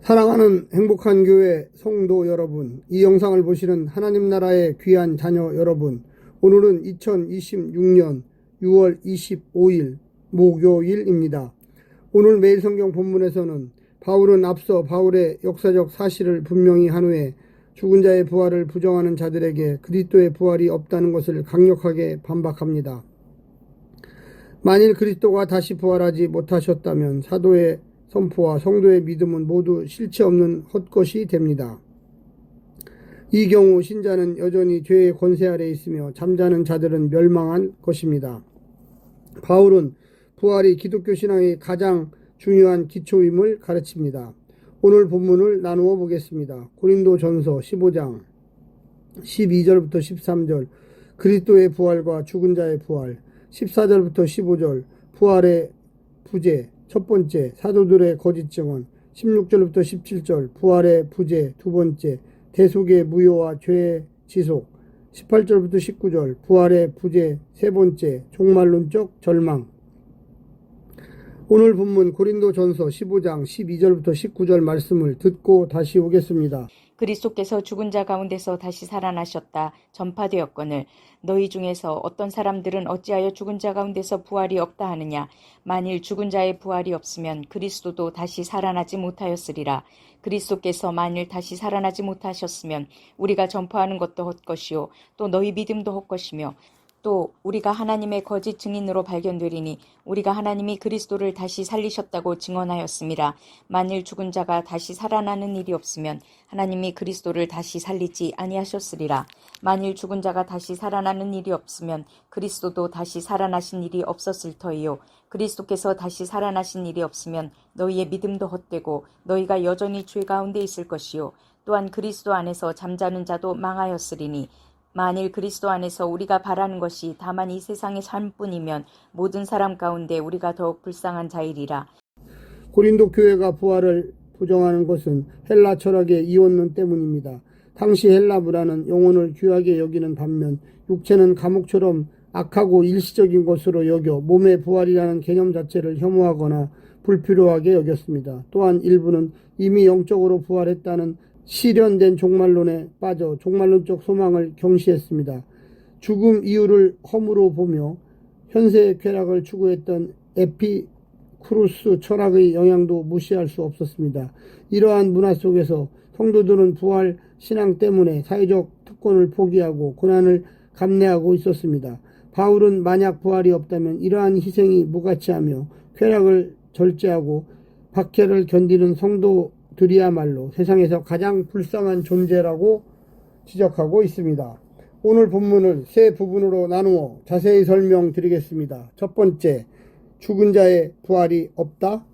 사랑하는 행복한 교회 성도 여러분, 이 영상을 보시는 하나님 나라의 귀한 자녀 여러분, 오늘은 2026년 6월 25일 목요일입니다. 오늘 매일 성경 본문에서는 바울은 앞서 바울의 역사적 사실을 분명히 한 후에 죽은 자의 부활을 부정하는 자들에게 그리스도의 부활이 없다는 것을 강력하게 반박합니다. 만일 그리스도가 다시 부활하지 못하셨다면 사도의 선포와 성도의 믿음은 모두 실체 없는 헛것이 됩니다. 이 경우 신자는 여전히 죄의 권세 아래 있으며 잠자는 자들은 멸망한 것입니다. 바울은 부활이 기독교 신앙의 가장 중요한 기초임을 가르칩니다. 오늘 본문을 나누어 보겠습니다. 고린도전서 15장 12절부터 13절 그리스도의 부활과 죽은 자의 부활, 14절부터 15절 부활의 부재 첫 번째, 사도들의 거짓 증언, 16절부터 17절 부활의 부재 두 번째, 대속의 무효와 죄의 지속, 18절부터 19절 부활의 부재 세 번째, 종말론적 절망. 오늘 본문 고린도전서 15장 12절부터 19절 말씀을 듣고 다시 오겠습니다. 그리스도께서 죽은 자 가운데서 다시 살아나셨다 전파되었거늘 너희 중에서 어떤 사람들은 어찌하여 죽은 자 가운데서 부활이 없다 하느냐. 만일 죽은 자의 부활이 없으면 그리스도도 다시 살아나지 못하였으리라. 그리스도께서 만일 다시 살아나지 못하셨으면 우리가 전파하는 것도 헛것이요 또 너희 믿음도 헛것이며 또 우리가 하나님의 거짓 증인으로 발견되리니 우리가 하나님이 그리스도를 다시 살리셨다고 증언하였습니다. 만일 죽은 자가 다시 살아나는 일이 없으면 하나님이 그리스도를 다시 살리지 아니하셨으리라. 만일 죽은 자가 다시 살아나는 일이 없으면 그리스도도 다시 살아나신 일이 없었을 터이요. 그리스도께서 다시 살아나신 일이 없으면 너희의 믿음도 헛되고 너희가 여전히 죄 가운데 있을 것이요. 또한 그리스도 안에서 잠자는 자도 망하였으리니 만일 그리스도 안에서 우리가 바라는 것이 다만 이 세상의 삶뿐이면 모든 사람 가운데 우리가 더욱 불쌍한 자이리라. 고린도 교회가 부활을 부정하는 것은 헬라 철학의 이원론 때문입니다. 당시 헬라 문화는 영혼을 귀하게 여기는 반면 육체는 감옥처럼 악하고 일시적인 것으로 여겨 몸의 부활이라는 개념 자체를 혐오하거나 불필요하게 여겼습니다. 또한 일부는 이미 영적으로 부활했다는 실현된 종말론에 빠져 종말론적 소망을 경시했습니다. 죽음 이유를 허무로 보며 현세의 쾌락을 추구했던 에피쿠루스 철학의 영향도 무시할 수 없었습니다. 이러한 문화 속에서 성도들은 부활 신앙 때문에 사회적 특권을 포기하고 고난을 감내하고 있었습니다. 바울은 만약 부활이 없다면 이러한 희생이 무가치하며 쾌락을 절제하고 박해를 견디는 성도들이야말로 세상에서 가장 불쌍한 존재라고 지적하고 있습니다. 오늘 본문을 세 부분으로 나누어 자세히 설명드리겠습니다. 첫 번째, 죽은 자의 부활이 없다.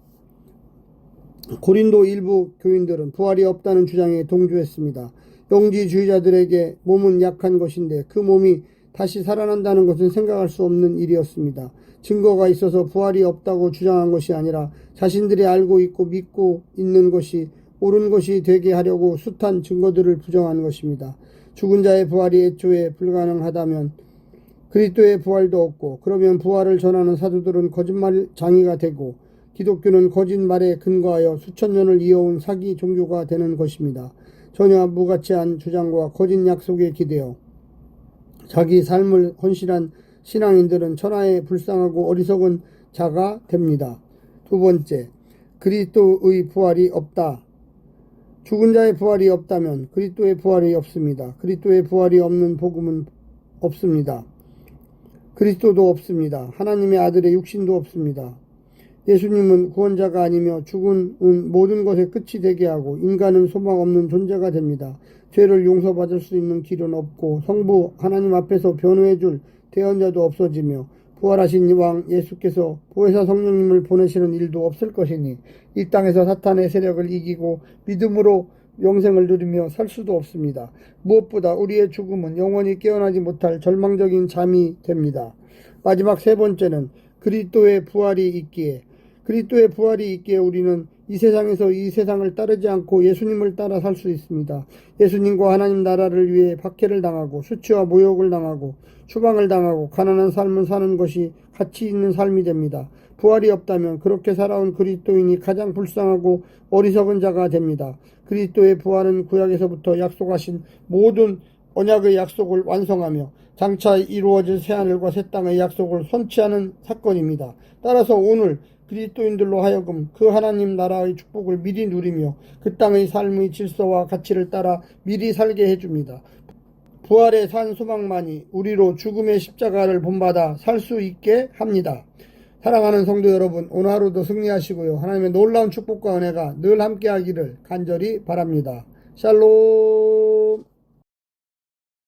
고린도 일부 교인들은 부활이 없다는 주장에 동조했습니다. 영지주의자들에게 몸은 약한 것인데 그 몸이 다시 살아난다는 것은 생각할 수 없는 일이었습니다. 증거가 있어서 부활이 없다고 주장한 것이 아니라 자신들이 알고 있고 믿고 있는 것이 옳은 것이 되게 하려고 숱한 증거들을 부정한 것입니다. 죽은 자의 부활이 애초에 불가능하다면 그리스도의 부활도 없고, 그러면 부활을 전하는 사도들은 거짓말 장이가 되고 기독교는 거짓말에 근거하여 수천 년을 이어온 사기 종교가 되는 것입니다. 전혀 무가치한 주장과 거짓 약속에 기대어 자기 삶을 헌신한 신앙인들은 천하에 불쌍하고 어리석은 자가 됩니다. 두 번째, 그리스도의 부활이 없다. 죽은 자의 부활이 없다면 그리스도의 부활이 없습니다. 그리스도의 부활이 없는 복음은 없습니다. 그리스도도 없습니다. 하나님의 아들의 육신도 없습니다. 예수님은 구원자가 아니며 죽음은 모든 것의 끝이 되게 하고 인간은 소망 없는 존재가 됩니다. 죄를 용서받을 수 있는 길은 없고 성부 하나님 앞에서 변호해줄 대언자도 없어지며 부활하신 왕 예수께서 보혜사 성령님을 보내시는 일도 없을 것이니 이 땅에서 사탄의 세력을 이기고 믿음으로 영생을 누리며 살 수도 없습니다. 무엇보다 우리의 죽음은 영원히 깨어나지 못할 절망적인 잠이 됩니다. 마지막 세 번째는 그리스도의 부활이 있기에 우리는 이 세상에서 이 세상을 따르지 않고 예수님을 따라 살 수 있습니다. 예수님과 하나님 나라를 위해 박해를 당하고 수치와 모욕을 당하고 추방을 당하고 가난한 삶을 사는 것이 가치 있는 삶이 됩니다. 부활이 없다면 그렇게 살아온 그리스도인이 가장 불쌍하고 어리석은 자가 됩니다. 그리스도의 부활은 구약에서부터 약속하신 모든 언약의 약속을 완성하며 장차 이루어질 새하늘과 새 땅의 약속을 선취하는 사건입니다. 따라서 오늘 그리스도인들로 하여금 그 하나님 나라의 축복을 미리 누리며 그 땅의 삶의 질서와 가치를 따라 미리 살게 해줍니다. 부활의 산 소망만이 우리로 죽음의 십자가를 본받아 살 수 있게 합니다. 사랑하는 성도 여러분, 오늘 하루도 승리하시고요. 하나님의 놀라운 축복과 은혜가 늘 함께하기를 간절히 바랍니다. 샬롬.